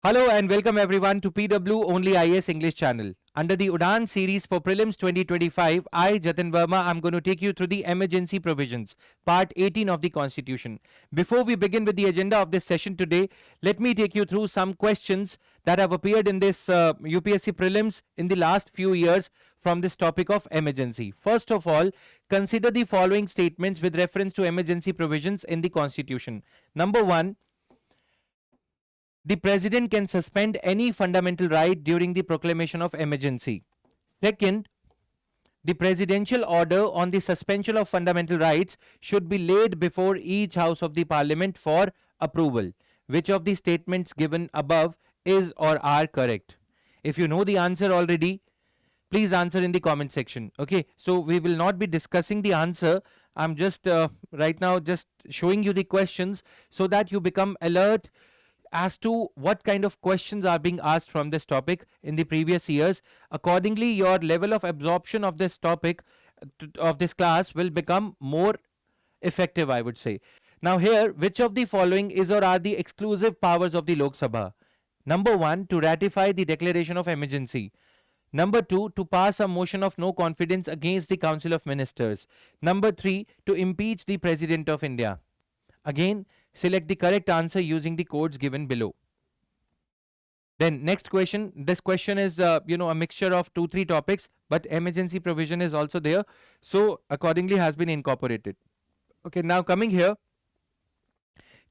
Hello and welcome everyone to PW OnlyIAS English channel. Under the Udaan series for Prelims 2025, I, Jatin Verma, am going to take you through the emergency provisions, part 18 of the Constitution. Before we begin with the agenda of this session today, let me take you through some questions that have appeared in this UPSC Prelims in the last few years from this topic of emergency. First of all, consider the following statements with reference to emergency provisions in the Constitution. Number one, the president can suspend any fundamental right during the proclamation of emergency. Second, the presidential order on the suspension of fundamental rights should be laid before each house of the parliament for approval. Which of the statements given above is or are correct? If you know the answer already, please answer in the comment section. Okay, so we will not be discussing the answer. I'm just right now just showing you the questions so that you become alert as to what kind of questions are being asked from this topic in the previous years. Accordingly, your level of absorption of this topic of this class will become more effective, I would say. Now here, which of the following is or are the exclusive powers of the Lok Sabha? Number one, to ratify the declaration of emergency. Number two, to pass a motion of no confidence against the Council of Ministers. Number three, to impeach the President of India. Again, select the correct answer using the codes given below. Then next question. This question is a mixture of 2-3 topics, but emergency provision is also there, so accordingly has been incorporated. Okay, now coming here,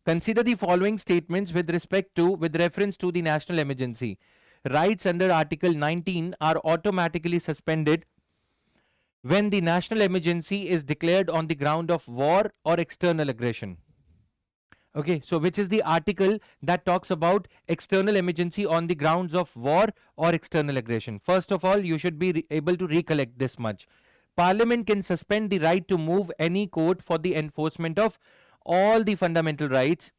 consider the following statements with reference to the national emergency. Rights under Article 19 are automatically suspended when the national emergency is declared on the ground of war or external aggression. Okay, so which is the article that talks about external emergency on the grounds of war or external aggression? First of all, you should be able to recollect this much. Parliament can suspend the right to move any court for the enforcement of all the fundamental rights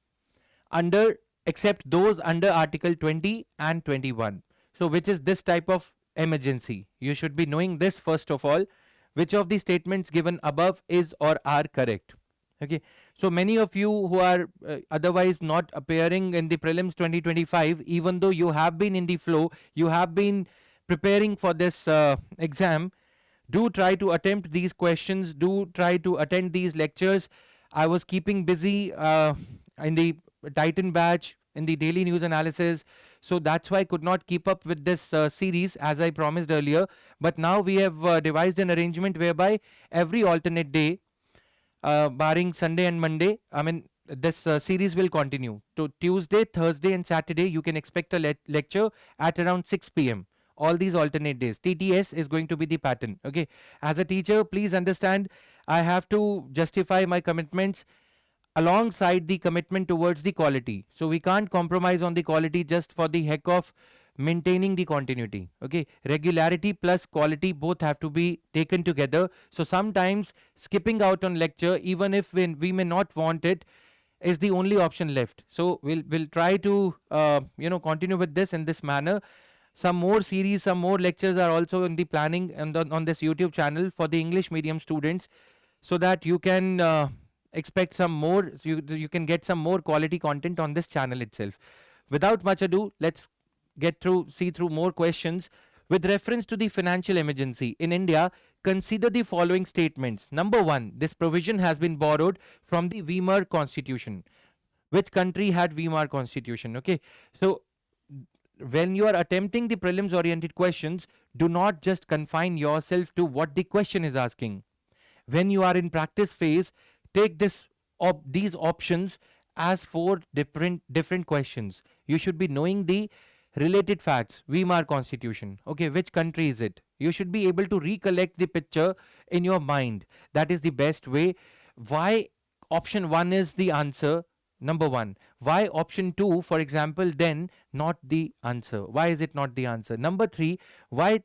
except those under Article 20 and 21. So which is this type of emergency? You should be knowing this first of all. Which of the statements given above is or are correct? Okay, so many of you who are otherwise not appearing in the prelims 2025, even though you have been in the flow, you have been preparing for this exam, do try to attempt these questions, do try to attend these lectures. I was keeping busy in the Titan batch, in the daily news analysis, so that's why I could not keep up with this series as I promised earlier. But now we have devised an arrangement whereby every alternate day, barring Sunday and Monday, this series will continue. To Tuesday, Thursday and Saturday, you can expect a lecture at around 6 p.m. All these alternate days. TTS is going to be the pattern. Okay. As a teacher, please understand, I have to justify my commitments alongside the commitment towards the quality. So we can't compromise on the quality just for the heck of maintaining the continuity. Okay, regularity plus quality both have to be taken together. So sometimes skipping out on lecture, even if we may not want it, is the only option left. So we'll try to continue with this in this manner. Some more series, some more lectures are also in the planning and on this YouTube channel for the English medium students, so that you can expect some more, so you can get some more quality content on this channel itself. Without much ado, let's see through more questions. With reference to the financial emergency in India, consider the following statements. Number one, this provision has been borrowed from the Weimar Constitution. Which country had Weimar Constitution? Okay, so when you are attempting the prelims oriented questions, do not just confine yourself to what the question is asking. When you are in practice phase, take these options as 4 different questions. You should be knowing the related facts. Weimar Constitution. Okay, which country is it? You should be able to recollect the picture in your mind. That is the best way. Why option 1 is the answer? Number 1. Why option 2, for example, then not the answer? Why is it not the answer? Number 3, why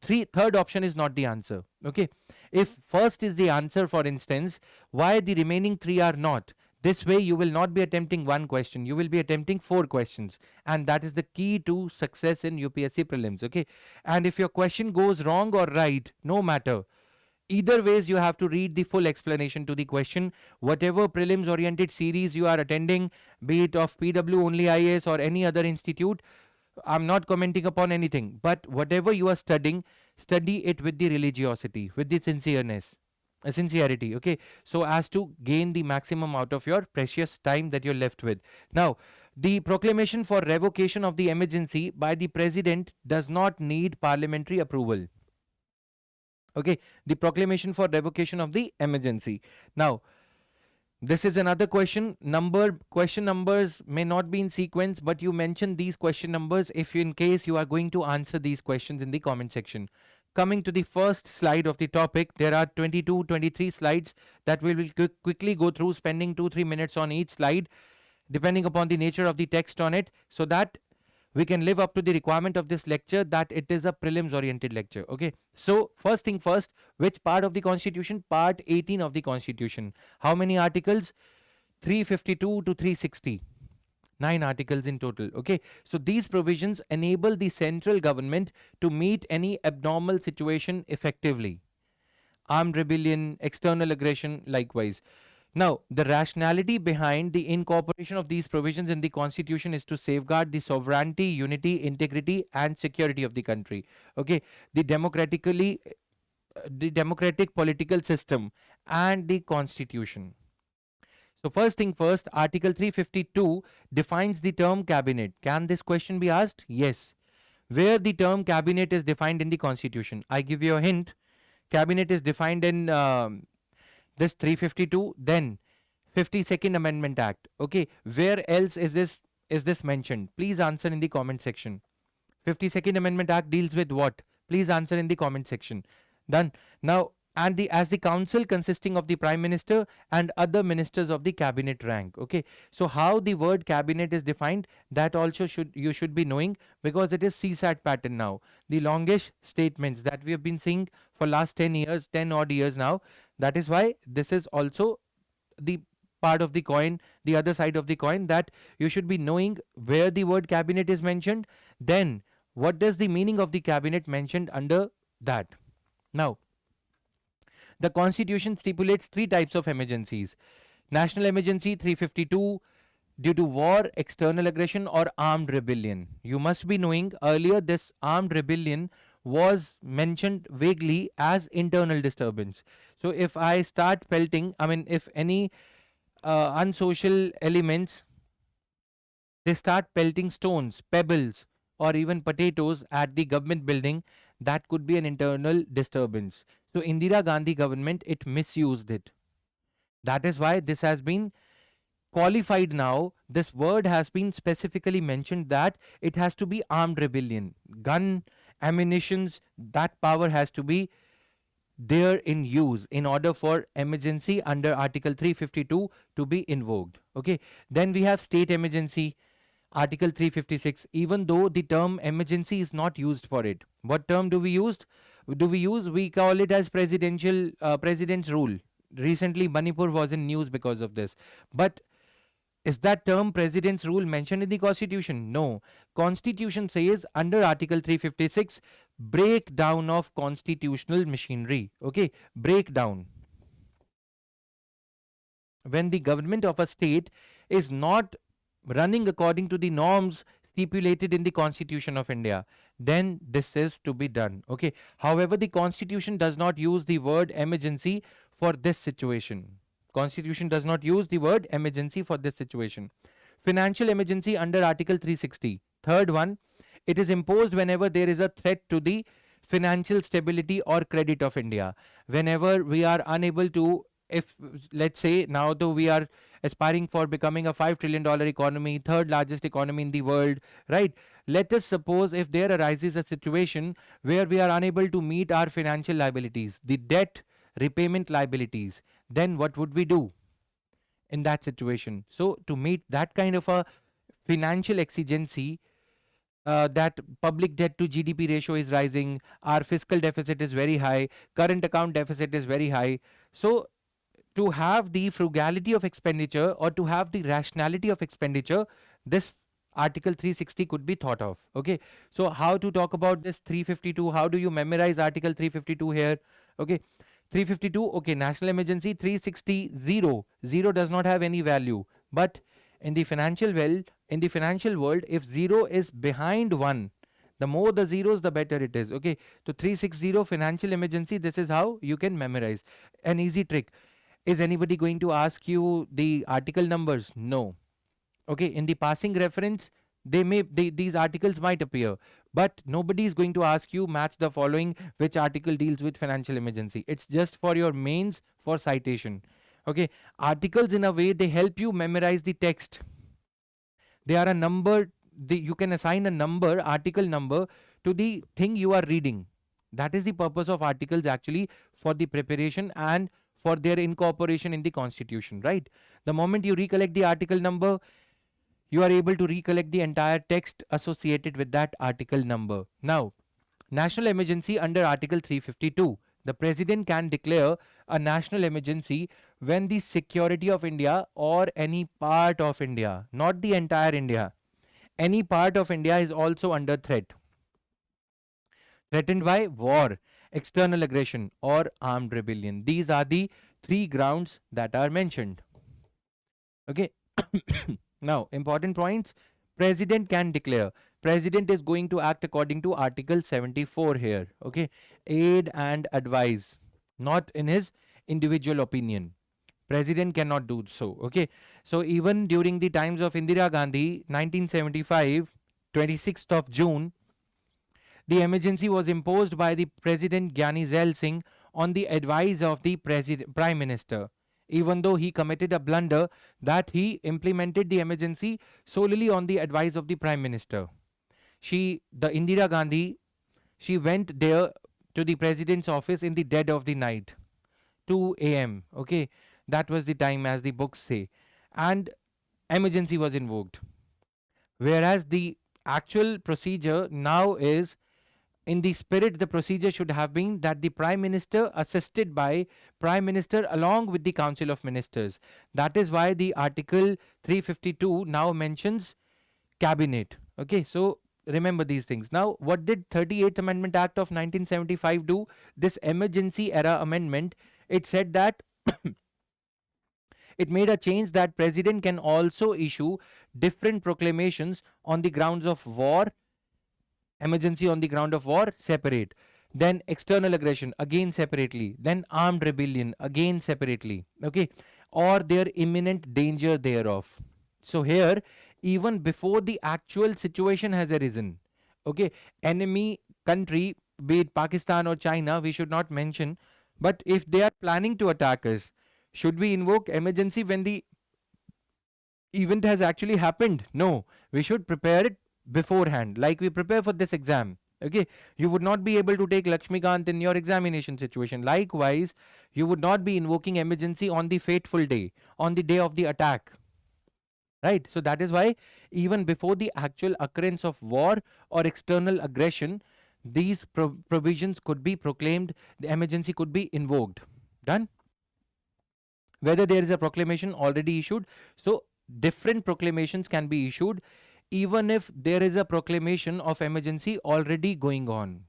third option is not the answer? Okay, if first is the answer, for instance, why the remaining 3 are not? This way you will not be attempting 1 question, you will be attempting 4 questions, and that is the key to success in UPSC Prelims. Okay, and if your question goes wrong or right, no matter, Either ways, you have to read the full explanation to the question. Whatever prelims oriented series you are attending, be it of PW only IAS or any other institute, I'm not commenting upon anything, but whatever you are studying, study it with the religiosity, with the sincerity, okay, so as to gain the maximum out of your precious time that you're left with. Now, the proclamation for revocation of the emergency by the president does not need parliamentary approval. Okay, the proclamation for revocation of the emergency. Now, this is another question. Question numbers may not be in sequence, but you mention these question numbers if in case you are going to answer these questions in the comment section. Coming to the first slide of the topic, there are 22, 23 slides that we will quickly go through, spending 2-3 minutes on each slide, depending upon the nature of the text on it, so that we can live up to the requirement of this lecture, that it is a prelims oriented lecture. Okay, so first thing first, which part of the constitution? Part 18 of the constitution. How many articles? 352 to 360. 9 articles in total. Okay, so these provisions enable the central government to meet any abnormal situation effectively. Armed rebellion, external aggression, likewise. Now, the rationality behind the incorporation of these provisions in the constitution is to safeguard the sovereignty, unity, integrity, and security of the country. Okay, the democratic political system and the constitution. So first thing first, Article 352 defines the term cabinet. Can this question be asked? Yes. Where the term cabinet is defined in the constitution? I give you a hint. Cabinet is defined in this 352, then 52nd Amendment Act. Okay, where else is this mentioned? Please answer in the comment section. 52nd Amendment Act deals with what? Please answer in the comment section. Done. Now, and as the council consisting of the prime minister and other ministers of the cabinet rank. Okay, so how the word cabinet is defined, that also you should be knowing, because it is CSAT pattern now. The longish statements that we have been seeing for last 10 odd years now. That is why this is also the part of the coin, the other side of the coin, that you should be knowing where the word cabinet is mentioned, then what does the meaning of the cabinet mentioned under that. Now, the constitution stipulates 3 types of emergencies. National emergency 352, due to war, external aggression, or armed rebellion. You must be knowing earlier this armed rebellion was mentioned vaguely as internal disturbance. So if I start pelting, if any unsocial elements, they start pelting stones, pebbles, or even potatoes at the government building, that could be an internal disturbance. So Indira Gandhi government, it misused it. That is why this has been qualified now. This word has been specifically mentioned that it has to be armed rebellion. Gun, ammunitions, that power has to be there in use in order for emergency under Article 352 to be invoked. Okay. Then we have state emergency, Article 356, even though the term emergency is not used for it. What term do we use? We call it as president's rule. Recently, Manipur was in news because of this. But is that term president's rule mentioned in the constitution? No. Constitution says under Article 356, breakdown of constitutional machinery. Okay, breakdown. When the government of a state is not running according to the norms stipulated in the Constitution of India, then this is to be done. Okay. However, the Constitution does not use the word emergency for this situation. Constitution does not use the word emergency for this situation. Financial emergency under Article 360. Third one, it is imposed whenever there is a threat to the financial stability or credit of India. Whenever we are unable to, if let's say now though we are aspiring for becoming a $5 trillion economy, third largest economy in the world, right? Let us suppose if there arises a situation where we are unable to meet our financial liabilities, the debt repayment liabilities, then what would we do in that situation? So to meet that kind of a financial exigency, that public debt to GDP ratio is rising, our fiscal deficit is very high, current account deficit is very high. So to have the frugality of expenditure or to have the rationality of expenditure, this Article 360 could be thought of. Okay, so how to talk about this 352? How do you memorize Article 352 here? Okay, 352, okay, national emergency. 360, 0. 0 does not have any value. But in the financial world, if 0 is behind 1, the more the zeros, the better it is. Okay, so 360 financial emergency, this is how you can memorize. An easy trick. Is anybody going to ask you the article numbers? No. Okay, in the passing reference, these articles might appear, but nobody is going to ask you match the following, which article deals with financial emergency. It's just for your mains for citation. Okay, articles in a way they help you memorize the text. They are a number. You can assign a number, article number, to the thing you are reading. That is the purpose of articles actually, for the preparation and for their incorporation in the constitution, right? The moment you recollect the article number, you are able to recollect the entire text associated with that article number. Now, national emergency under Article 352. The president can declare a national emergency when the security of India or any part of India, not the entire India, any part of India is also under threat. Threatened by war, external aggression, or armed rebellion. These are the three grounds that are mentioned. Okay. Now, important points. President can declare. President is going to act according to Article 74 here. Okay. Aid and advise, not in his individual opinion. President cannot do so. Okay. So even during the times of Indira Gandhi, 1975, 26th of June, the emergency was imposed by the President Gyani Zail Singh on the advice of the Prime Minister, even though he committed a blunder that he implemented the emergency solely on the advice of the Prime Minister. The Indira Gandhi, she went there to the President's office in the dead of the night, 2 a.m. Okay, that was the time as the books say, and emergency was invoked. Whereas the actual procedure now is, in the spirit, the procedure should have been that the Prime Minister assisted by Prime Minister along with the Council of Ministers. That is why the Article 352 now mentions Cabinet. Okay, so remember these things. Now, what did 38th Amendment Act of 1975 do? This emergency era amendment, it said that it made a change that President can also issue different proclamations on the grounds of war, emergency on the ground of war, separate. Then external aggression, again separately. Then armed rebellion, again separately. Okay, or their imminent danger thereof. So here, even before the actual situation has arisen, okay, enemy country, be it Pakistan or China, we should not mention, but if they are planning to attack us, should we invoke emergency when the event has actually happened? No, we should prepare it beforehand, like we prepare for this exam. Okay, you would not be able to take Lakshmikant in your examination situation. Likewise, you would not be invoking emergency on the fateful day, on the day of the attack, right? So that is why even before the actual occurrence of war or external aggression, these provisions could be proclaimed, the emergency could be invoked. Done? Whether there is a proclamation already issued, so different proclamations can be issued even if there is a proclamation of emergency already going on.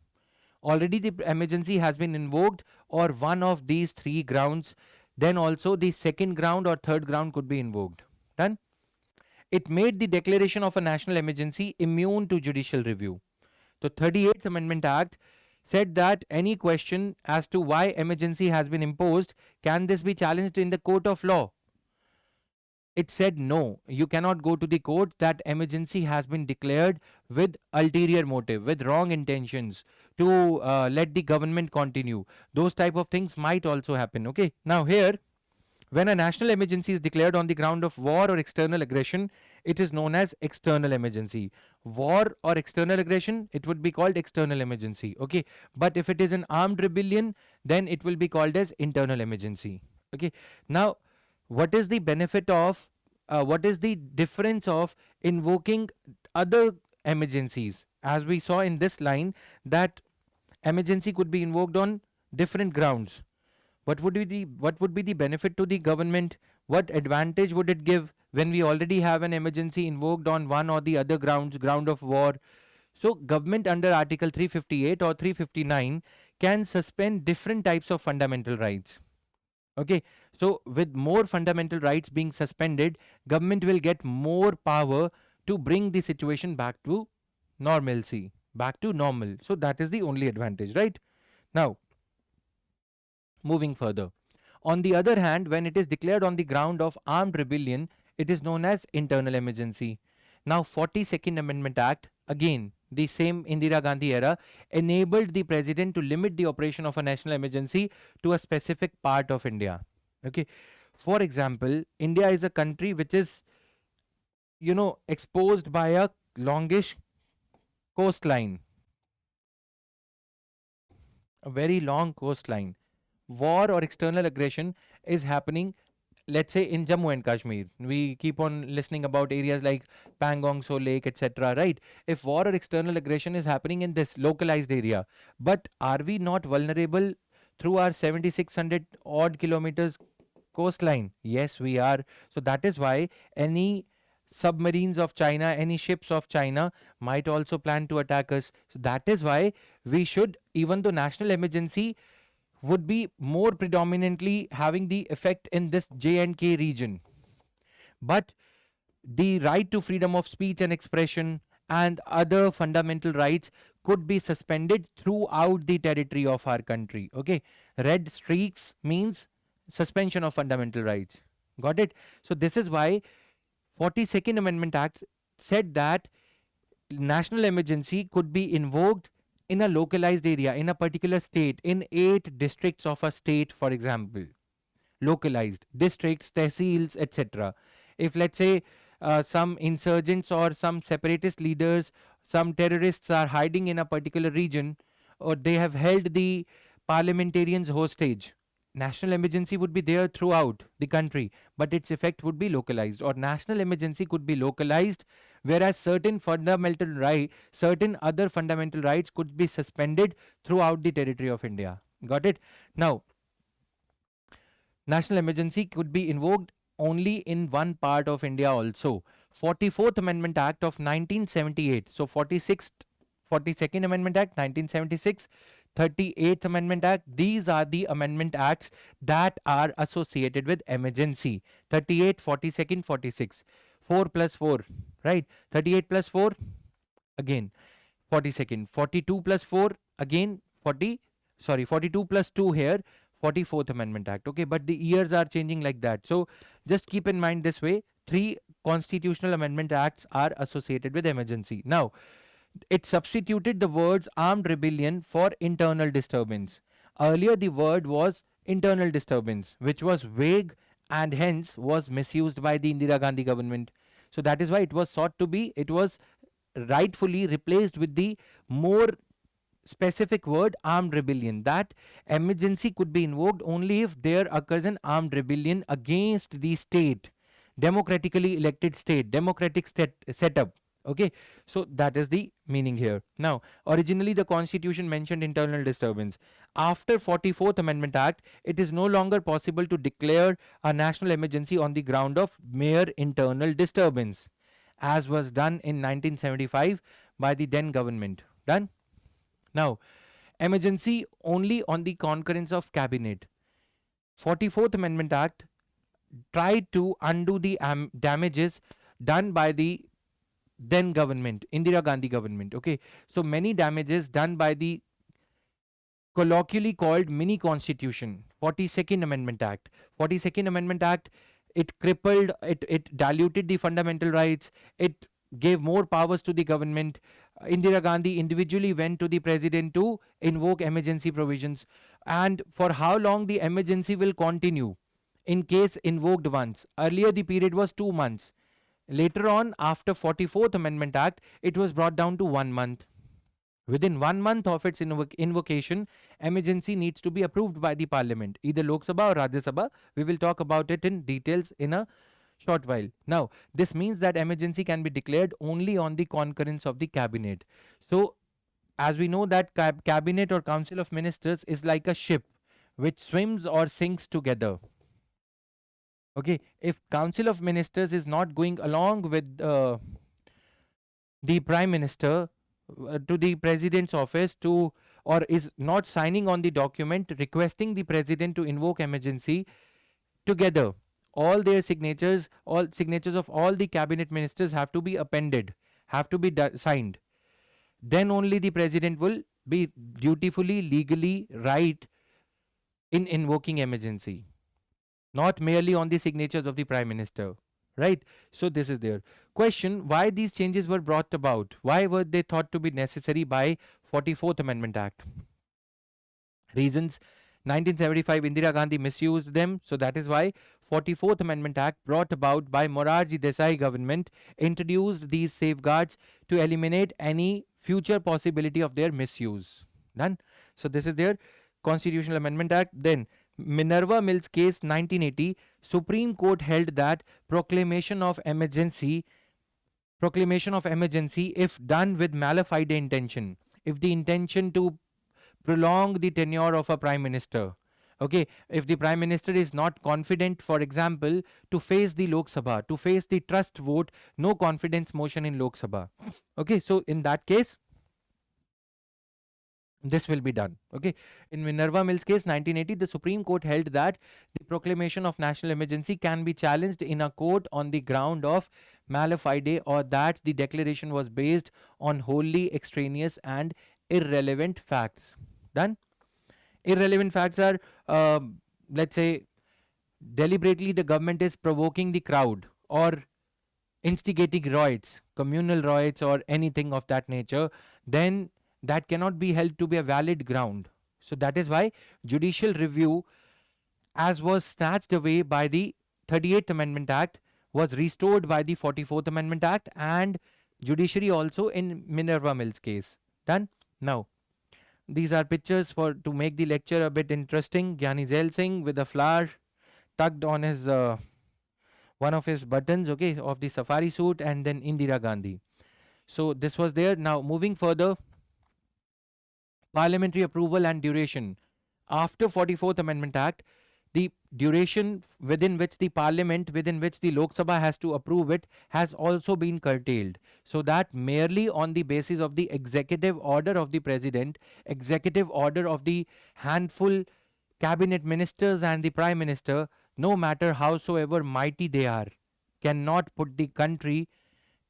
Already the emergency has been invoked, or one of these three grounds, then also the second ground or third ground could be invoked. Done? It made the declaration of a national emergency immune to judicial review. The 38th Amendment Act said that any question as to why emergency has been imposed, can this be challenged in the court of law? It said no, you cannot go to the court, that emergency has been declared with ulterior motive, with wrong intentions to let the government continue. Those type of things might also happen. Okay, now here, when a national emergency is declared on the ground of war or external aggression, it is known as external emergency. War or external aggression, it would be called external emergency. Okay, but if it is an armed rebellion, then it will be called as internal emergency. Okay, now what is the benefit of, what is the difference of invoking other emergencies? As we saw in this line, that emergency could be invoked on different grounds. What would be the benefit to the government? What advantage would it give when we already have an emergency invoked on one or the other ground of war? So government under Article 358 or 359 can suspend different types of fundamental rights. Okay, so with more fundamental rights being suspended, government will get more power to bring the situation back to normalcy, back to normal. So that is the only advantage, right? Now, moving further. On the other hand, when it is declared on the ground of armed rebellion, it is known as internal emergency. Now, 42nd Amendment Act, again, the same Indira Gandhi era, enabled the president to limit the operation of a national emergency to a specific part of India. Okay. For example, India is a country which is, exposed by a longish coastline, a very long coastline. War or external aggression is happening, let's say, in Jammu and Kashmir. We keep on listening about areas like Pangong, So Lake, etc. Right? If war or external aggression is happening in this localized area, but are we not vulnerable through our 7,600 odd kilometers coastline? Yes, we are. So that is why any submarines of China, any ships of China might also plan to attack us. So that is why we should, even though national emergency would be more predominantly having the effect in this J&K region, but the right to freedom of speech and expression and other fundamental rights could be suspended throughout the territory of our country. Okay, red streaks means suspension of fundamental rights. Got it? So this is why 42nd Amendment Act said that national emergency could be invoked in a localized area, in a particular state, in 8 districts of a state, for example. Localized districts, tehsils, etc. If, let's say, some insurgents or some separatist leaders, some terrorists are hiding in a particular region, or they have held the parliamentarians hostage, national emergency would be there throughout the country, but its effect would be localized. Or national emergency could be localized, whereas certain other fundamental rights could be suspended throughout the territory of India. Got it? Now, national emergency could be invoked only in one part of India also. 44th Amendment Act of 1978. So 42nd Amendment Act 1976, 38th Amendment Act, these are the amendment acts that are associated with emergency. 38, 42nd, 46. 4 plus 4, right? 38 plus 4, again 42nd. 42 plus 4, again 42 plus 2 here, 44th Amendment Act. Okay, but the years are changing like that. So just keep in mind this way, 3 constitutional amendment acts are associated with emergency. Now, it substituted the words armed rebellion for internal disturbance. Earlier, the word was internal disturbance, which was vague and hence was misused by the Indira Gandhi government. So that is why it was rightfully replaced with the more specific word armed rebellion, that emergency could be invoked only if there occurs an armed rebellion against the state, democratically elected state, democratic setup. Okay, so that is the meaning here. Now, originally the constitution mentioned internal disturbance. After 44th Amendment Act, it is no longer possible to declare a national emergency on the ground of mere internal disturbance, as was done in 1975 by the then government. Done? Now, emergency only on the concurrence of cabinet. 44th Amendment Act tried to undo the damages done by the then government, Indira Gandhi government. Okay, so many damages done by the colloquially called mini constitution, 42nd Amendment Act. 42nd Amendment Act, it crippled, it diluted the fundamental rights, it gave more powers to the government. Indira Gandhi individually went to the president to invoke emergency provisions. And for how long the emergency will continue in case invoked once? Earlier the period was 2 months. Later on, after 44th Amendment Act, it was brought down to 1 month. Within 1 month of its invocation, emergency needs to be approved by the parliament, either Lok Sabha or Rajya Sabha. We will talk about it in details in a short while. Now, this means that emergency can be declared only on the concurrence of the cabinet. So, as we know that cabinet or council of ministers is like a ship which swims or sinks together. Okay, if council of ministers is not going along with the prime minister to the president's office to or is not signing on the document requesting the president to invoke emergency, together all their signatures, all signatures of all the cabinet ministers have to be appended, have to be signed. Then only the president will be dutifully, legally right in invoking emergency, not merely on the signatures of the prime minister. Right? So this is there. Question: why these changes were brought about? Why were they thought to be necessary by 44th Amendment Act? Reasons: 1975 Indira Gandhi misused them, so that is why 44th Amendment Act brought about by Morarji Desai government introduced these safeguards to eliminate any future possibility of their misuse. Done. So this is their Constitutional Amendment Act. Then Minerva Mills case 1980, Supreme Court held that proclamation of emergency, if done with mala fide intention, if the intention to prolong the tenure of a prime minister, okay, if the prime minister is not confident, for example, to face the Lok Sabha, to face the trust vote, no confidence motion in Lok Sabha, okay, so in that case this will be done. Okay, in Minerva Mills case 1980, the Supreme Court held that the proclamation of national emergency can be challenged in a court on the ground of mala fide, or that the declaration was based on wholly extraneous and irrelevant facts. Done. Irrelevant facts are, let's say, deliberately the government is provoking the crowd or instigating riots, communal riots, or anything of that nature, then that cannot be held to be a valid ground. So that is why judicial review, as was snatched away by the 38th Amendment Act, was restored by the 44th Amendment Act, and judiciary also in Minerva Mills case. Done. Now, these are pictures for to make the lecture a bit interesting. Gyani Zail Singh with a flower tucked on his one of his buttons, okay, of the safari suit, and then Indira Gandhi. So this was there. Now moving further, parliamentary approval and duration. After 44th Amendment Act, the duration within which the parliament, within which the Lok Sabha has to approve it, has also been curtailed, so that merely on the basis of the executive order of the president, executive order of the handful cabinet ministers and the prime minister, no matter howsoever mighty they are, cannot put the country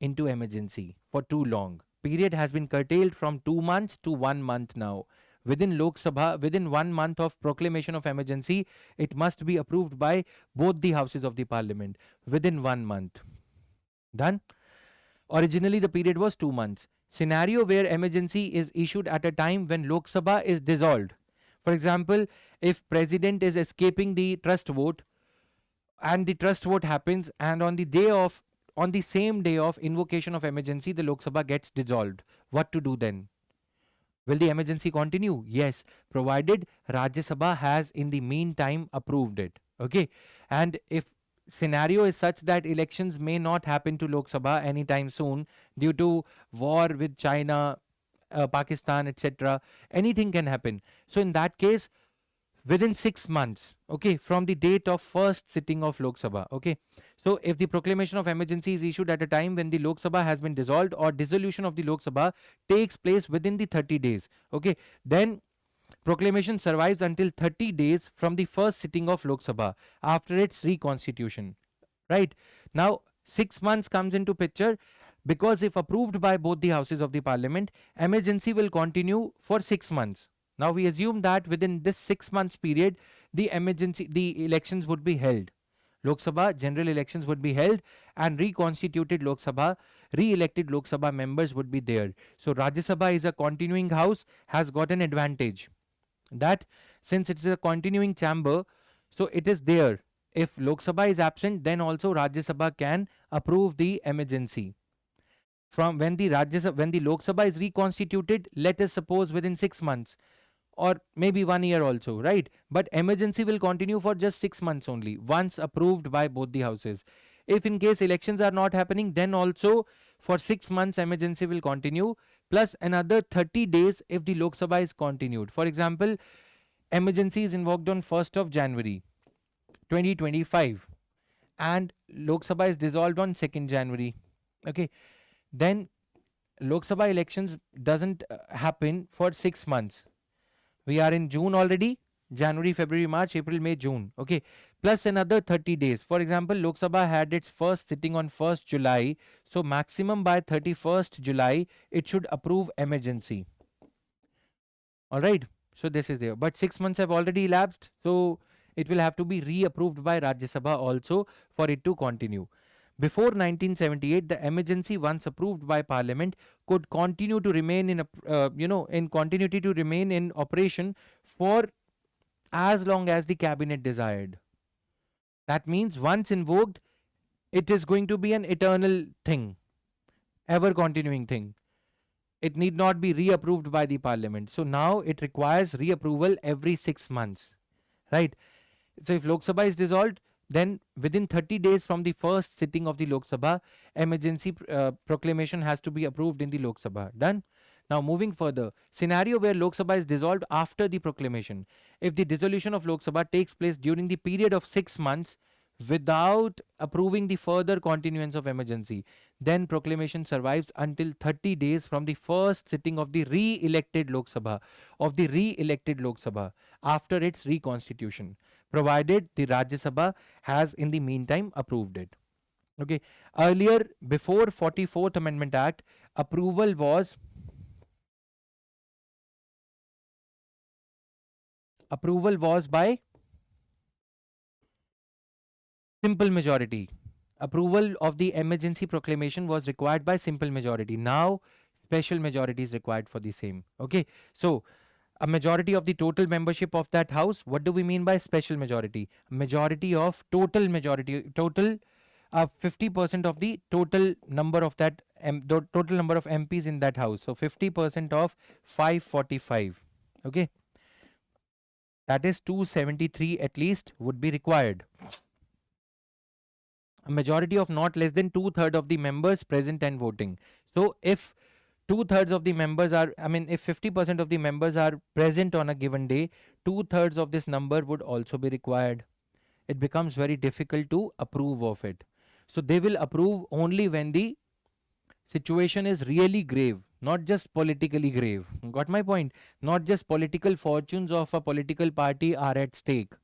into emergency for too long. Period has been curtailed from 2 months to 1 month now. Within Lok Sabha, within 1 month of proclamation of emergency, it must be approved by both the houses of the parliament within 1 month. Done. Originally, the period was 2 months. Scenario where emergency is issued at a time when Lok Sabha is dissolved. For example, if president is escaping the trust vote and the trust vote happens, and on the same day of invocation of emergency, the Lok Sabha gets dissolved. What to do then? Will the emergency continue? Yes, provided Rajya Sabha has in the meantime approved it. Okay, and if scenario is such that elections may not happen to Lok Sabha anytime soon due to war with China, Pakistan, etc., anything can happen. So in that case, within 6 months, okay, from the date of first sitting of Lok Sabha, okay. So if the proclamation of emergency is issued at a time when the Lok Sabha has been dissolved, or dissolution of the Lok Sabha takes place within the 30 days, okay, then proclamation survives until 30 days from the first sitting of Lok Sabha after its reconstitution. Right? Now 6 months comes into picture, because if approved by both the houses of the parliament, emergency will continue for 6 months. Now we assume that within this 6 months period, the elections would be held. Lok Sabha general elections would be held, and reconstituted Lok Sabha, re-elected Lok Sabha members would be there. So Rajya Sabha is a continuing house, has got an advantage that since it is a continuing chamber, so it is there. If Lok Sabha is absent, then also Rajya Sabha can approve the emergency. From when the Lok Sabha is reconstituted, let us suppose within 6 months, or maybe 1 year also, right? But emergency will continue for just 6 months only, once approved by both the houses. If in case elections are not happening, then also for 6 months emergency will continue, plus another 30 days if the Lok Sabha is continued. For example, emergency is invoked on 1st of January 2025 and Lok Sabha is dissolved on 2nd January. Okay, then Lok Sabha elections doesn't happen for 6 months. We are in June already. January, February, March, April, May, June. Okay. Plus another 30 days. For example, Lok Sabha had its first sitting on 1st July. So maximum by 31st July, it should approve emergency. All right. So this is there. But 6 months have already elapsed. So it will have to be re-approved by Rajya Sabha also for it to continue. Before 1978, the emergency, once approved by Parliament, could continue to remain in continuity to remain in operation for as long as the cabinet desired. That means once invoked, it is going to be an eternal thing, ever continuing thing. It need not be reapproved by the Parliament. So now it requires reapproval every 6 months, right? So if Lok Sabha is dissolved, then within 30 days from the first sitting of the Lok Sabha, emergency proclamation has to be approved in the Lok Sabha. Done? Now moving further, scenario where Lok Sabha is dissolved after the proclamation. If the dissolution of Lok Sabha takes place during the period of 6 months without approving the further continuance of emergency, then proclamation survives until 30 days from the first sitting of the re-elected Lok Sabha, after its reconstitution, provided the Rajya Sabha has in the meantime approved it. Okay. Earlier, before 44th Amendment Act, approval was by simple majority. Approval of the emergency proclamation was required by simple majority. Now, special majority is required for the same. Okay. So, a majority of the total membership of that house. What do we mean by special majority? Majority of total 50% of the total number of that total number of MPs in that house. So 50% of 545. Okay. That is 273 at least would be required. A majority of not less than 2/3 of the members present and voting. So if 2/3 of the members are, if 50% of the members are present on a given day, 2/3 of this number would also be required. It becomes very difficult to approve of it. So they will approve only when the situation is really grave, not just politically grave. Got my point? Not just political fortunes of a political party are at stake.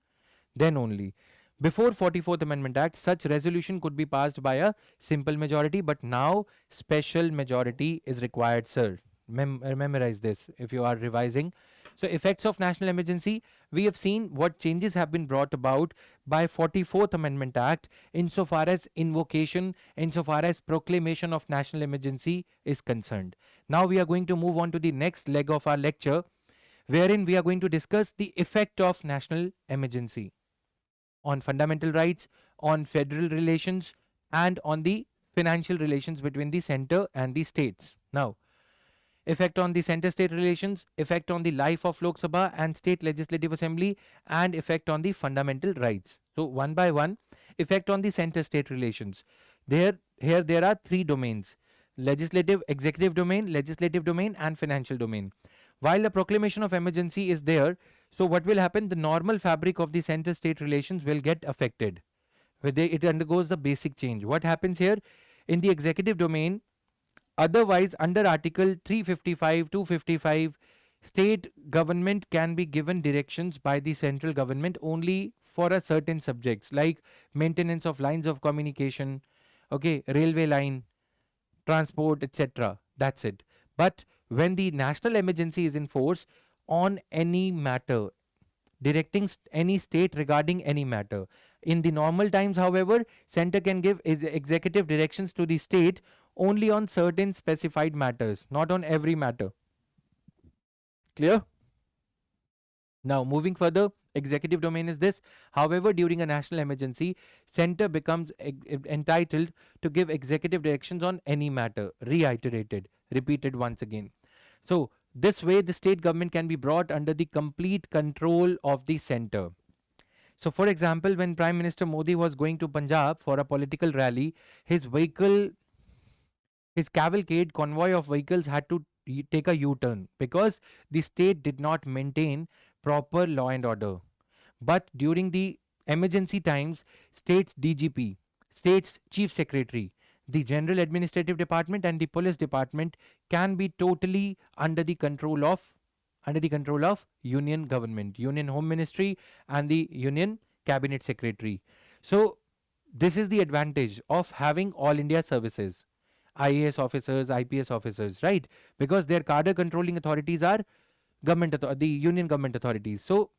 Then only. Before 44th Amendment Act, such resolution could be passed by a simple majority, but now special majority is required, sir. Memorize this if you are revising. So effects of national emergency, we have seen what changes have been brought about by 44th Amendment Act insofar as invocation, insofar as proclamation of national emergency is concerned. Now we are going to move on to the next leg of our lecture, wherein we are going to discuss the effect of national emergency on fundamental rights, on federal relations, and on the financial relations between the center and the states. Now, effect on the center-state relations, effect on the life of Lok Sabha and State Legislative Assembly, and effect on the fundamental rights. So, one by one, effect on the center-state relations. Here there are three domains: legislative, executive domain, and financial domain. While a proclamation of emergency is there, so what will happen? The normal fabric of the center-state relations will get affected. It undergoes the basic change. What happens here? In the executive domain, otherwise under Article 355, 255, state government can be given directions by the central government only for a certain subjects like maintenance of lines of communication, okay, railway line, transport, etc. That's it. But when the national emergency is in force on any matter, directing any state regarding any matter. In the normal times, however, center can give executive directions to the state only on certain specified matters, not on every matter. Clear? Now, moving further, executive domain is this. However, during a national emergency, center becomes entitled to give executive directions on any matter, repeated once again. So, this way, the state government can be brought under the complete control of the center. So, for example, when Prime Minister Modi was going to Punjab for a political rally, his cavalcade convoy of vehicles had to take a U-turn because the state did not maintain proper law and order. But during the emergency times, state's DGP, state's chief secretary, the general administrative department and the police department can be totally under the control of under the control of Union Government, Union Home Ministry, and the Union Cabinet Secretary. So, this is the advantage of having all India services, IAS officers, IPS officers, right? Because their cadre controlling authorities are the union government authorities. So,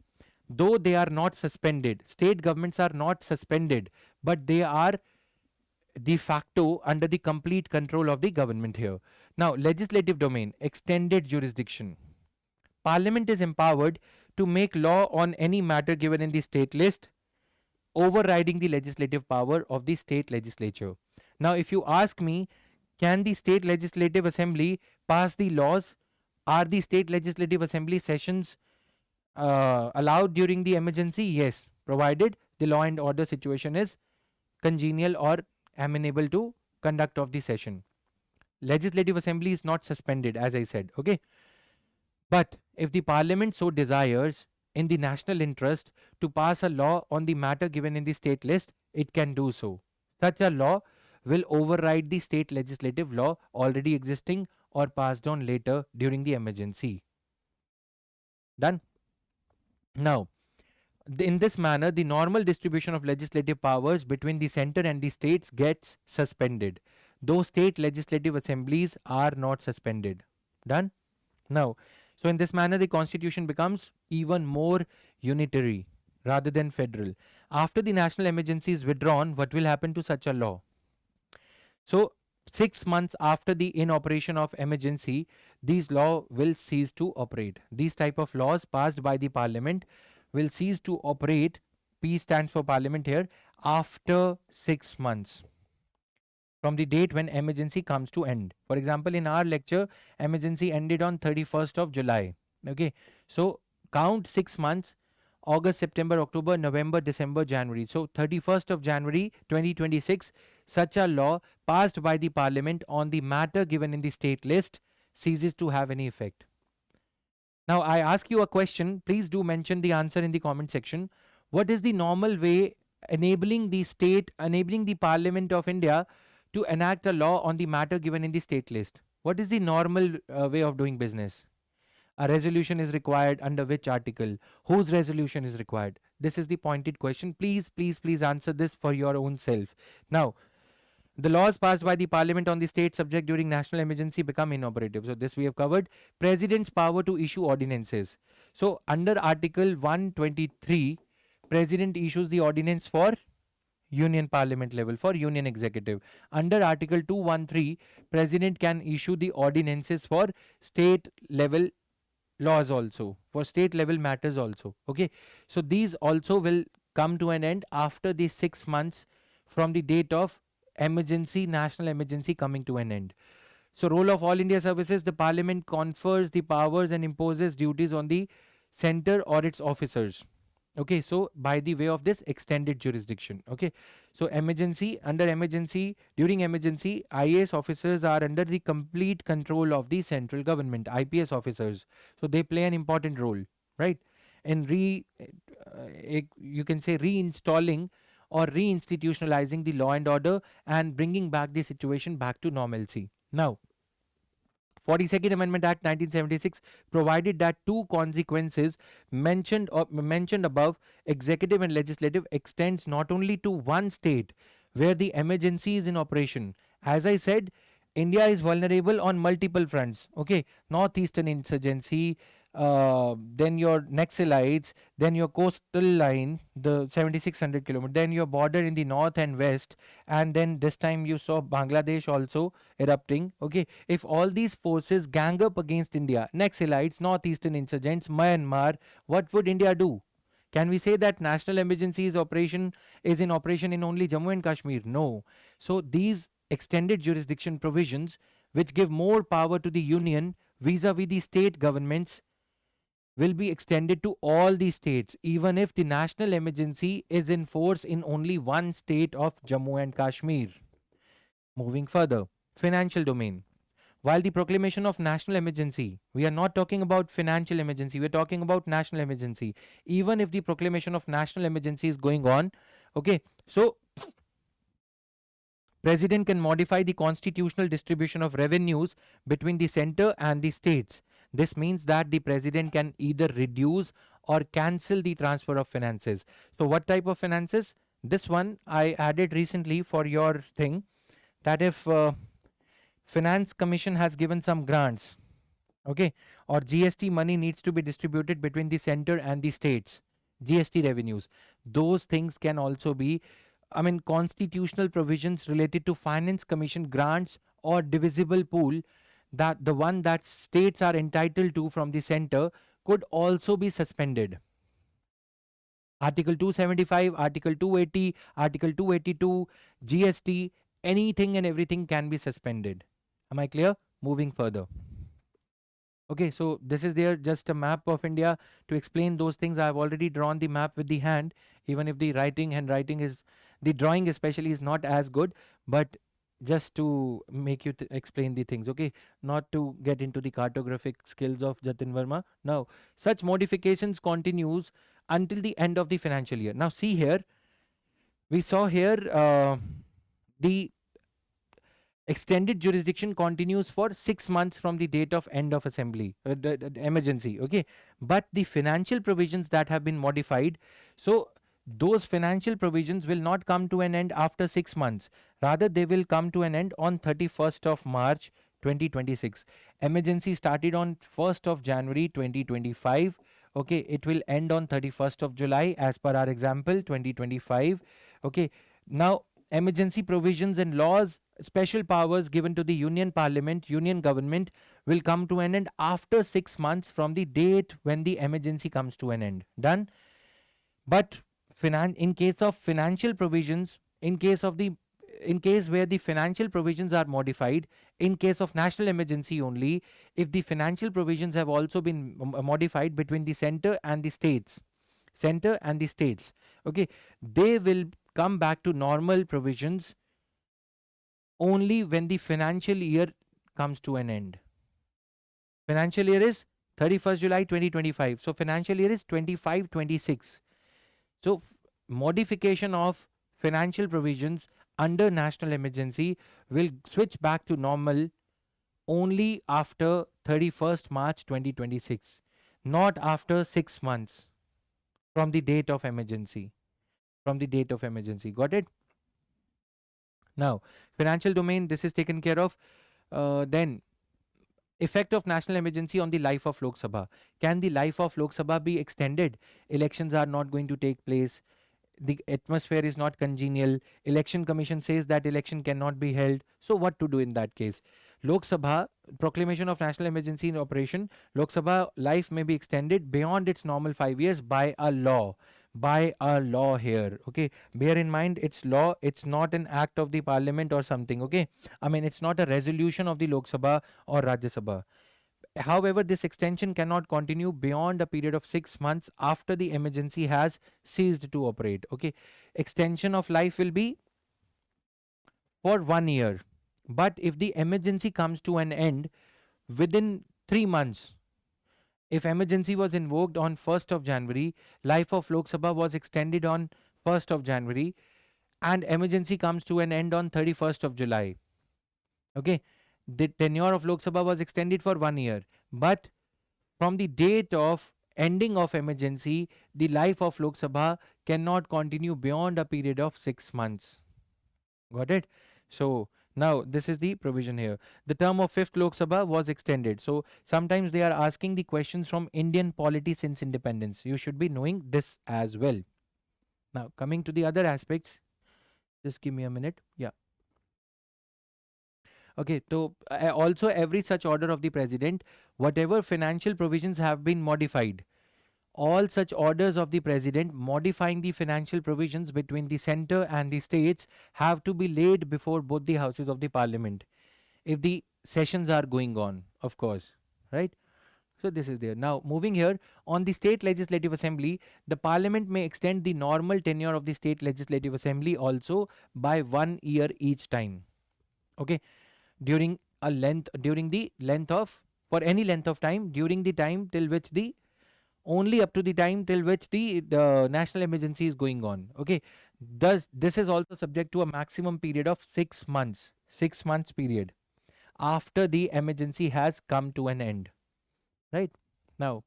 though they are not suspended, state governments are not suspended, but they are de facto under the complete control of the government here. Now, legislative domain, extended jurisdiction. Parliament is empowered to make law on any matter given in the state list, overriding the legislative power of the state legislature. Now, if you ask me, can the state legislative assembly pass the laws? Are the state legislative assembly sessions allowed during the emergency? Yes, provided the law and order situation is congenial or amenable to conduct of the session. Legislative assembly is not suspended, as I said. Okay. But if the parliament so desires, in the national interest, to pass a law on the matter given in the state list, it can do so. Such a law will override the state legislative law already existing or passed on later during the emergency. Done? Now, in this manner, the normal distribution of legislative powers between the center and the states gets suspended, though state legislative assemblies are not suspended. Done? Now, so in this manner, the constitution becomes even more unitary rather than federal. After the national emergency is withdrawn, what will happen to such a law? So, 6 months after the inoperation of emergency, these law will cease to operate. These type of laws passed by the parliament will cease to operate. P stands for parliament here, after 6 months from the date when emergency comes to end. For example, in our lecture, emergency ended on 31st of July. Okay, so count 6 months: August, September, October, November, December, January. So 31st of January 2026, such a law passed by the parliament on the matter given in the state list ceases to have any effect. Now I ask you a question, please do mention the answer in the comment section. What is the normal way enabling the Parliament of India to enact a law on the matter given in the state list? What is the normal way of doing business? A resolution is required under which article? Whose resolution is required? This is the pointed question. Please answer this for your own self. Now, the laws passed by the parliament on the state subject during national emergency become inoperative. So this we have covered. President's power to issue ordinances. So under article 123, president issues the ordinance for union parliament level, for union executive. Under article 213, president can issue the ordinances for state level laws also, for state level matters also. Okay, so these also will come to an end after the 6 months from the date of emergency, national emergency coming to an end. So role of all India services, the parliament confers the powers and imposes duties on the center or its officers. Okay, so by the way of this extended jurisdiction. Okay, so during emergency, IAS officers are under the complete control of the central government, IPS officers. So they play an important role, right? In you can say reinstalling or reinstitutionalizing the law and order and bringing back the situation back to normalcy. Now, 42nd Amendment Act 1976 provided that two consequences mentioned above, executive and legislative, extends not only to one state where the emergency is in operation. As I said, India is vulnerable on multiple fronts. Okay, northeastern insurgency, then your Naxalites, then your coastal line, the 7600 kilometers, then your border in the north and west, and then this time you saw Bangladesh also erupting. Okay, if all these forces gang up against India, Naxalites, northeastern insurgents, Myanmar, what would India do? Can we say that national emergency is in operation in only Jammu and Kashmir? No. So these extended jurisdiction provisions, which give more power to the union vis-a-vis the state governments, will be extended to all the states, even if the national emergency is in force in only one state of Jammu and Kashmir. Moving further, financial domain. While the proclamation of national emergency, we are not talking about financial emergency, we are talking about national emergency. Even if the proclamation of national emergency is going on, okay, so President can modify the constitutional distribution of revenues between the center and the states. This means that the president can either reduce or cancel the transfer of finances. So what type of finances? This one I added recently for your thing, that if finance commission has given some grants, okay, or GST money needs to be distributed between the center and the states, GST revenues, those things can also be, I mean, constitutional provisions related to finance commission grants or divisible pool, that the one that states are entitled to from the center could also be suspended. Article 275, Article 280, Article 282, GST, anything and everything can be suspended. Am I clear? Moving further. Okay, so this is there just a map of India. To explain those things, I've already drawn the map with the hand, even if the handwriting is, the drawing especially is not as good, but just to make you explain the things, okay, not to get into the cartographic skills of Jatin Verma. Now, such modifications continues until the end of the financial year. Now, see here, we saw here the extended jurisdiction continues for 6 months from the date of end of assembly, the emergency, okay, but the financial provisions that have been modified, so those financial provisions will not come to an end after 6 months, rather they will come to an end on 31st of March 2026. Emergency started on 1st of January 2025, okay, it will end on 31st of July as per our example 2025, okay. Now, emergency provisions and laws, special powers given to the Union Parliament, Union Government will come to an end after 6 months from the date when the emergency comes to an end. Done? But in case of financial provisions, in case where the financial provisions are modified, in case of national emergency only, if the financial provisions have also been modified between the center and the states, okay, they will come back to normal provisions only when the financial year comes to an end. Financial year is 31st July 2025. So financial year is 25-26. So modification of financial provisions under national emergency will switch back to normal only after 31st March 2026, not after 6 months from the date of emergency. Got it? Now, financial domain, this is taken care of. Then, effect of national emergency on the life of Lok Sabha. Can the life of Lok Sabha be extended? Elections are not going to take place. The atmosphere is not congenial. Election Commission says that election cannot be held. So what to do in that case? Lok Sabha, proclamation of national emergency in operation, Lok Sabha life may be extended beyond its normal 5 years by a law. Here, okay, bear in mind it's law, it's not an act of the parliament or something, okay, I mean it's not a resolution of the Lok Sabha or Rajya Sabha. However, this extension cannot continue beyond a period of 6 months after the emergency has ceased to operate, okay. Extension of life will be for 1 year, but if the emergency comes to an end within 3 months, if emergency was invoked on 1st of January, life of Lok Sabha was extended on 1st of January, and emergency comes to an end on 31st of July. Okay, the tenure of Lok Sabha was extended for 1 year, but from the date of ending of emergency, the life of Lok Sabha cannot continue beyond a period of 6 months. Got it? So now this is the provision here. The term of 5th Lok Sabha was extended. So sometimes they are asking the questions from Indian polity since independence. You should be knowing this as well. Now coming to the other aspects, just give me a minute. Yeah. Okay, so also every such order of the president, whatever financial provisions have been modified, all such orders of the president modifying the financial provisions between the center and the states have to be laid before both the houses of the parliament if the sessions are going on, of course, right? So this is there. Now moving here, on the state legislative assembly, the parliament may extend the normal tenure of the state legislative assembly also by 1 year each time, okay, during the length of, for any length of time during the time till which the, only up to the time till which the national emergency is going on, okay. Thus this is also subject to a maximum period of 6 months, 6 months period after the emergency has come to an end. right? Now,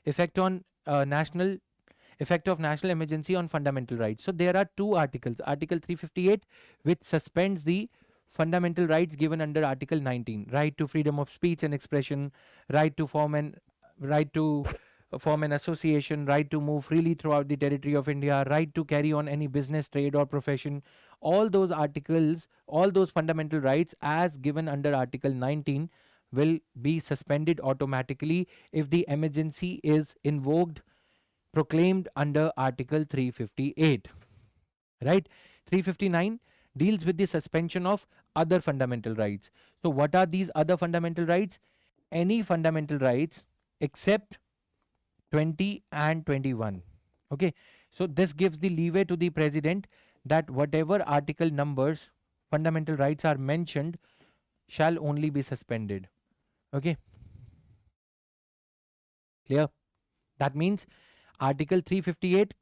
effect on national effect of national emergency on fundamental rights. So there are two articles. Article 358, which suspends the fundamental rights given under Article 19: right to freedom of speech and expression, right to form an association, right to move freely throughout the territory of India, right to carry on any business, trade, or profession. All those articles, all those fundamental rights as given under Article 19 will be suspended automatically if the emergency is invoked, proclaimed under Article 358. Right? 359 deals with the suspension of other fundamental rights. So, what are these other fundamental rights? Any fundamental rights except 20 and 21. Okay, so this gives the leeway to the president that whatever article numbers fundamental rights are mentioned shall only be suspended. Okay, clear? That means Article 358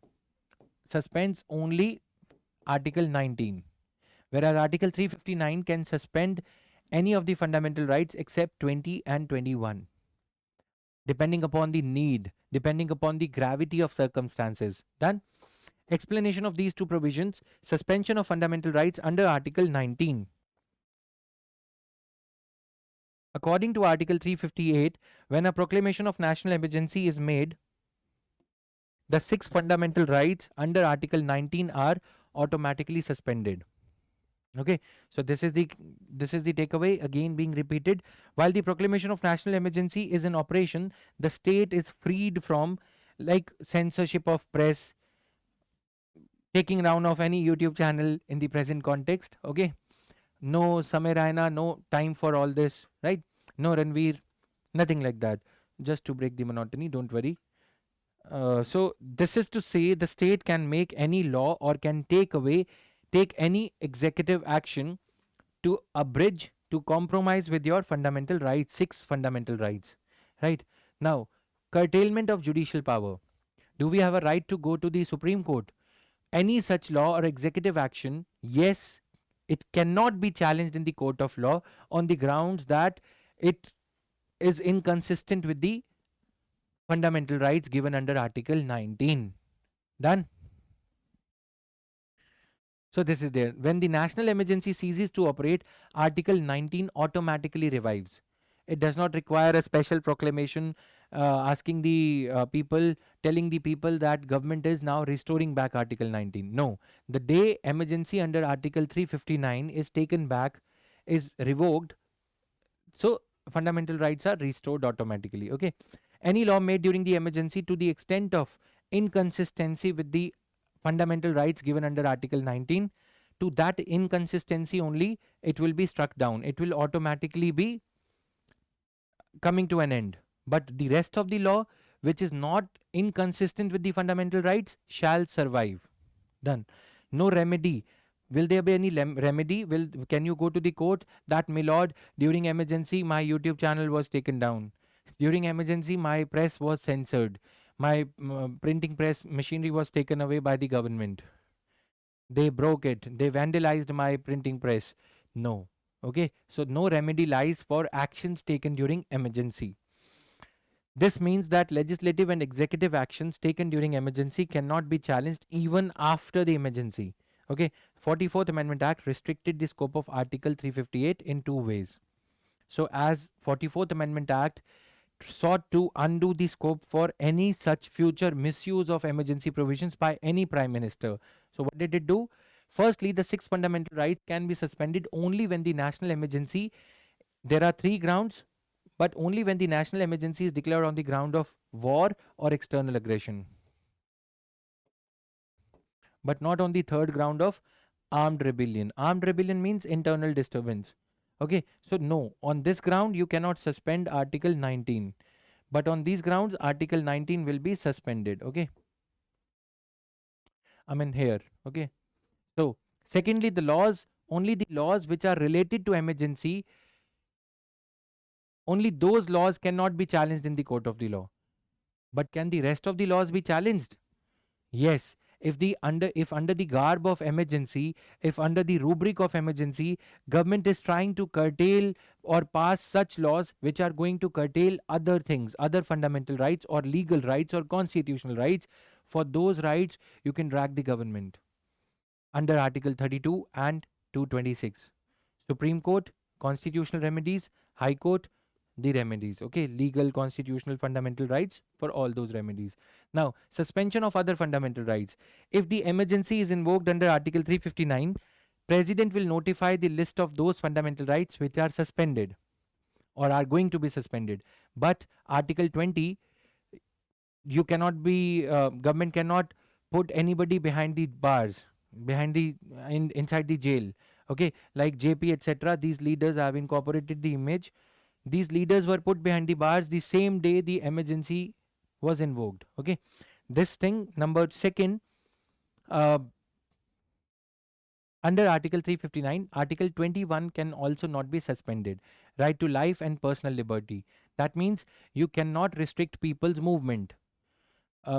suspends only Article 19, whereas Article 359 can suspend any of the fundamental rights except 20 and 21, depending upon the need, depending upon the gravity of circumstances. Done? Explanation of these two provisions. Suspension of fundamental rights under Article 19. According to Article 358, when a proclamation of national emergency is made, the 6 fundamental rights under Article 19 are automatically suspended. Okay, so this is the takeaway again being repeated. While the proclamation of national emergency is in operation, the state is freed from like censorship of press, taking down of any YouTube channel in the present context. Okay, no Samay Raina, no time for all this, right? No Ranveer, nothing like that. Just to break the monotony, don't worry. So this is to say the state can make any law or can take any executive action to abridge, to compromise with your fundamental rights, 6 fundamental rights, right? Now, curtailment of judicial power. Do we have a right to go to the Supreme Court? Any such law or executive action, yes, it cannot be challenged in the court of law on the grounds that it is inconsistent with the fundamental rights given under Article 19. Done? So this is there. When the national emergency ceases to operate, Article 19 automatically revives. It does not require a special proclamation asking the people, telling the people that government is now restoring back Article 19. No. The day emergency under Article 359 is taken back, is revoked, so fundamental rights are restored automatically. Okay. Any law made during the emergency to the extent of inconsistency with the fundamental rights given under Article 19, to that inconsistency only, it will be struck down. It will automatically be coming to an end. But the rest of the law, which is not inconsistent with the fundamental rights, shall survive. Done. No remedy. Will there be any remedy? Can you go to the court that, my lord, during emergency my YouTube channel was taken down. During emergency my press was censored. My printing press machinery was taken away by the government. They broke it. They vandalized my printing press. No. Okay. So no remedy lies for actions taken during emergency. This means that legislative and executive actions taken during emergency cannot be challenged even after the emergency. Okay, 44th Amendment Act restricted the scope of Article 358 in two ways. So as 44th Amendment Act sought to undo the scope for any such future misuse of emergency provisions by any Prime Minister. So what did it do? Firstly, the 6 fundamental rights can be suspended only when the national emergency, there are 3 grounds, but only when the national emergency is declared on the ground of war or external aggression, but not on the third ground of armed rebellion. Armed rebellion means internal disturbance. Okay, so no, on this ground you cannot suspend Article 19, but on these grounds Article 19 will be suspended. Okay, I mean here. Okay, so secondly, the laws, only the laws which are related to emergency, only those laws cannot be challenged in the court of the law. But can the rest of the laws be challenged? Yes, if under the garb of emergency, if under the rubric of emergency, government is trying to curtail or pass such laws which are going to curtail other things, other fundamental rights or legal rights or constitutional rights, for those rights you can drag the government under Article 32 and 226. Supreme Court, constitutional remedies; High Court, the remedies. Okay, legal, constitutional, fundamental rights for all those remedies. Now, suspension of other fundamental rights. If the emergency is invoked under Article 359, President will notify the list of those fundamental rights which are suspended or are going to be suspended. But Article 20, you cannot be, government cannot put anybody behind the bars, behind the inside the jail. Okay, like JP, etc. These leaders have incorporated the image. These leaders were put behind the bars the same day the emergency was invoked. Okay, this thing number second, under Article 359, Article 21 can also not be suspended. Right to life and personal liberty. That means you cannot restrict people's movement,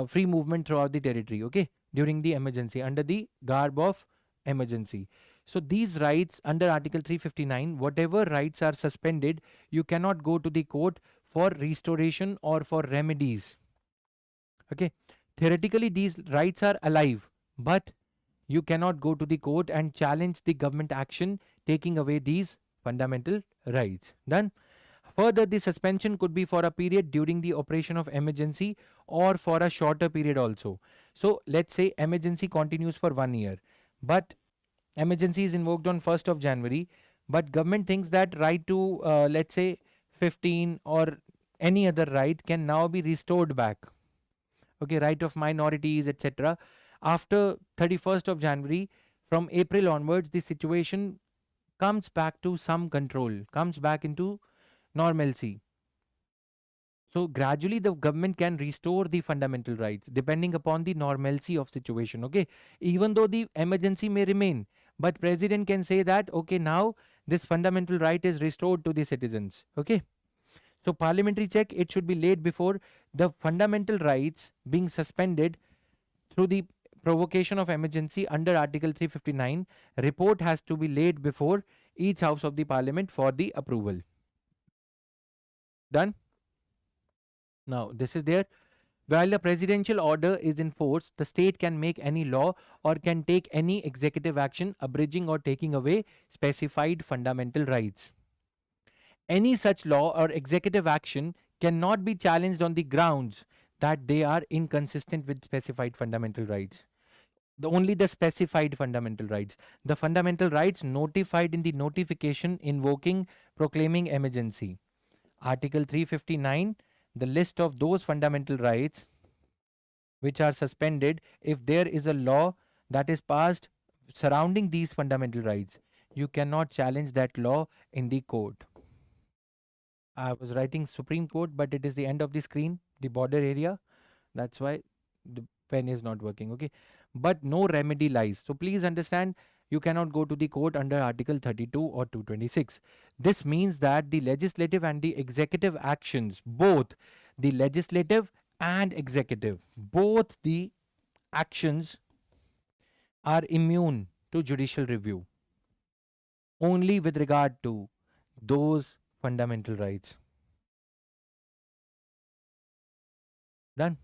free movement throughout the territory, okay, during the emergency, under the garb of emergency. So these rights under Article 359, whatever rights are suspended, you cannot go to the court for restoration or for remedies. Okay, theoretically these rights are alive, but you cannot go to the court and challenge the government action taking away these fundamental rights. Done. Further, the suspension could be for a period during the operation of emergency or for a shorter period also. So let's say emergency continues for 1 year, but emergency is invoked on 1st of January, but government thinks that right to let's say 15 or any other right can now be restored back. Okay, right of minorities, etc. After 31st of January, from April onwards, the situation comes back to some control, comes back into normalcy. So gradually the government can restore the fundamental rights depending upon the normalcy of situation. Okay, even though the emergency may remain, but president can say that okay, now this fundamental right is restored to the citizens. Okay, so parliamentary check, it should be laid before the fundamental rights being suspended through the provocation of emergency under Article 359. Report has to be laid before each house of the parliament for the approval. Done. Now this is there. While a presidential order is in force, the state can make any law or can take any executive action abridging or taking away specified fundamental rights. Any such law or executive action cannot be challenged on the grounds that they are inconsistent with specified fundamental rights. Only the specified fundamental rights. The fundamental rights notified in the notification invoking proclaiming emergency. Article 359, the list of those fundamental rights which are suspended if there is a law that is passed surrounding these fundamental rights. You cannot challenge that law in the court. I was writing Supreme Court, but it is the end of the screen, the border area. That's why the pen is not working. Okay, but no remedy lies. So please understand, you cannot go to the court under Article 32 or 226. This means that the legislative and the executive actions, both the legislative and executive, both the actions are immune to judicial review only with regard to those fundamental rights. Done.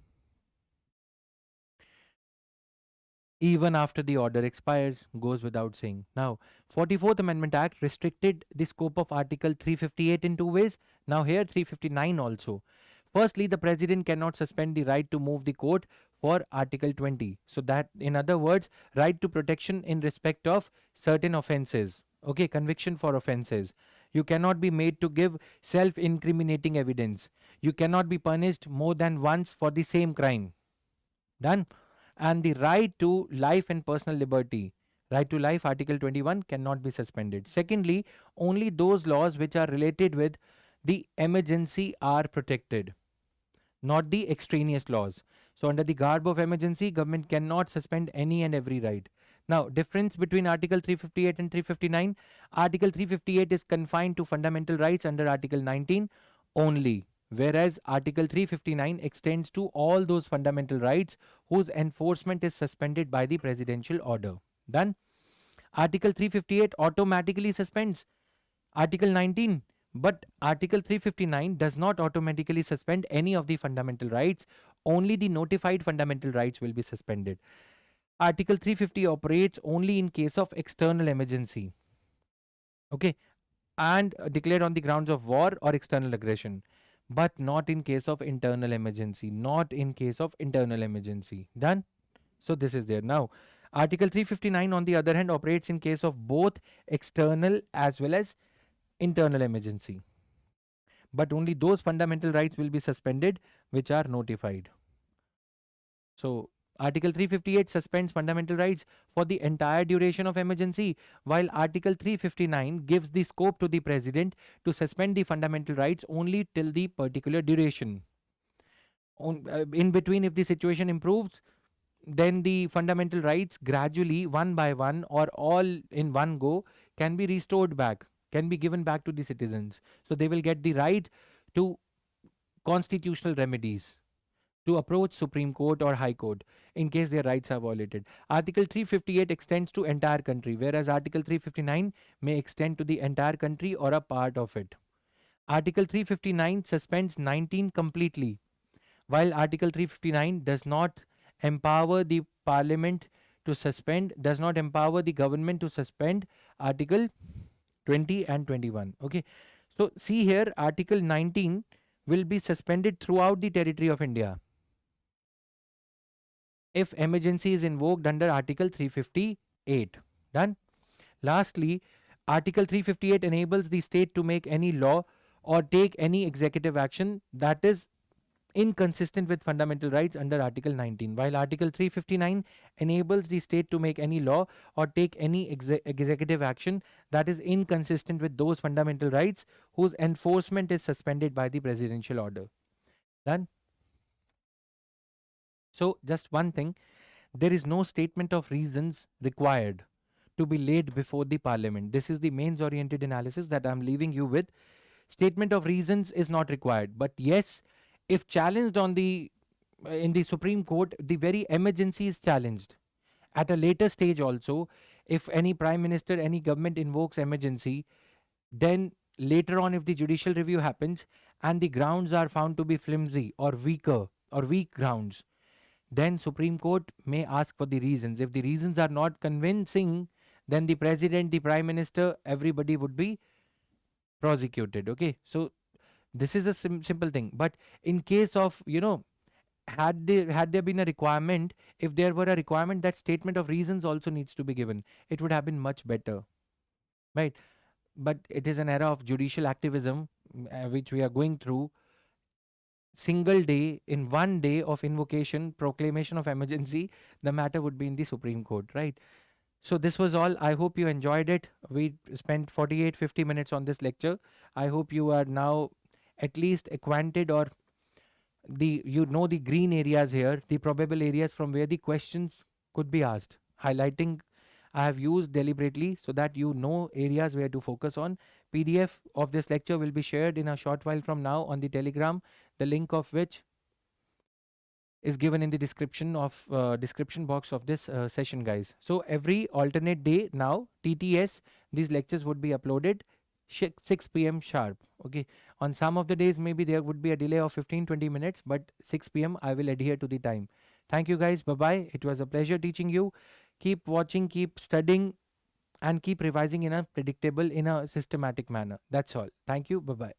Even after the order expires, goes without saying. Now, 44th Amendment Act restricted the scope of Article 358 in two ways. Now here 359 also. Firstly, the president cannot suspend the right to move the court for Article 20. So that, in other words, right to protection in respect of certain offences. Okay, conviction for offences. You cannot be made to give self-incriminating evidence. You cannot be punished more than once for the same crime. Done. And the right to life and personal liberty. Right to life, Article 21, cannot be suspended. Secondly, only those laws which are related with the emergency are protected, not the extraneous laws. So under the garb of emergency, government cannot suspend any and every right. Now, difference between Article 358 and 359. Article 358 is confined to fundamental rights under Article 19 only. whereas Article 359 extends to all those fundamental rights whose enforcement is suspended by the presidential order. Done. Article 358 automatically suspends Article 19, but Article 359 does not automatically suspend any of the fundamental rights. Only the notified fundamental rights will be suspended. Article 350 operates only in case of external emergency. Okay, and declared on the grounds of war or external aggression, but not in case of internal emergency. Not in case of internal emergency. Done. So this is there. Now, Article 359 on the other hand operates in case of both external as well as internal emergency. But only those fundamental rights will be suspended which are notified. So Article 358 suspends fundamental rights for the entire duration of emergency, while Article 359 gives the scope to the president to suspend the fundamental rights only till the particular duration. In between, if the situation improves, then the fundamental rights gradually, one by one or all in one go, can be restored back, can be given back to the citizens. So they will get the right to constitutional remedies, to approach Supreme Court or High Court in case their rights are violated. Article 358 extends to entire country, whereas Article 359 may extend to the entire country or a part of it. Article 359 suspends 19 completely, while Article 359 does not empower the Parliament to suspend, does not empower the government to suspend Article 20 and 21. Okay, so see here, Article 19 will be suspended throughout the territory of India if emergency is invoked under Article 358. Done. Lastly, Article 358 enables the state to make any law or take any executive action that is inconsistent with fundamental rights under Article 19, while Article 359 enables the state to make any law or take any executive action that is inconsistent with those fundamental rights whose enforcement is suspended by the presidential order. Done. So, just one thing, there is no statement of reasons required to be laid before the parliament. This is the mains oriented analysis that I'm leaving you with. Statement of reasons is not required, but yes, if challenged on the in the Supreme Court, the very emergency is challenged. At a later stage also, if any prime minister, any government invokes emergency, then later on if the judicial review happens and the grounds are found to be flimsy or weaker or weak grounds, then Supreme Court may ask for the reasons. If the reasons are not convincing, then the president, the prime minister, everybody would be prosecuted. Okay, so this is a simple thing. But in case of, had there been a requirement, if there were a requirement that statement of reasons also needs to be given, it would have been much better, right? But it is an era of judicial activism which we are going through. Single day, in one day of invocation, proclamation of emergency, the matter would be in the Supreme Court, right? So this was all. I hope you enjoyed it. We spent 48-50 minutes on this lecture. I hope you are now at least acquainted, or the green areas here, the probable areas from where the questions could be asked. Highlighting I have used deliberately so that you know areas where to focus on. PDF of this lecture will be shared in a short while from now on the Telegram, the link of which is given in the description box of this session, guys. So every alternate day now, TTS, these lectures would be uploaded 6 p.m. sharp. Okay, on some of the days maybe there would be a delay of 15-20 minutes, but 6 p.m. I will adhere to the time. Thank you, guys. Bye bye. It was a pleasure teaching you. Keep watching, keep studying, and keep revising in a predictable, in a systematic manner. That's all. Thank you. Bye bye.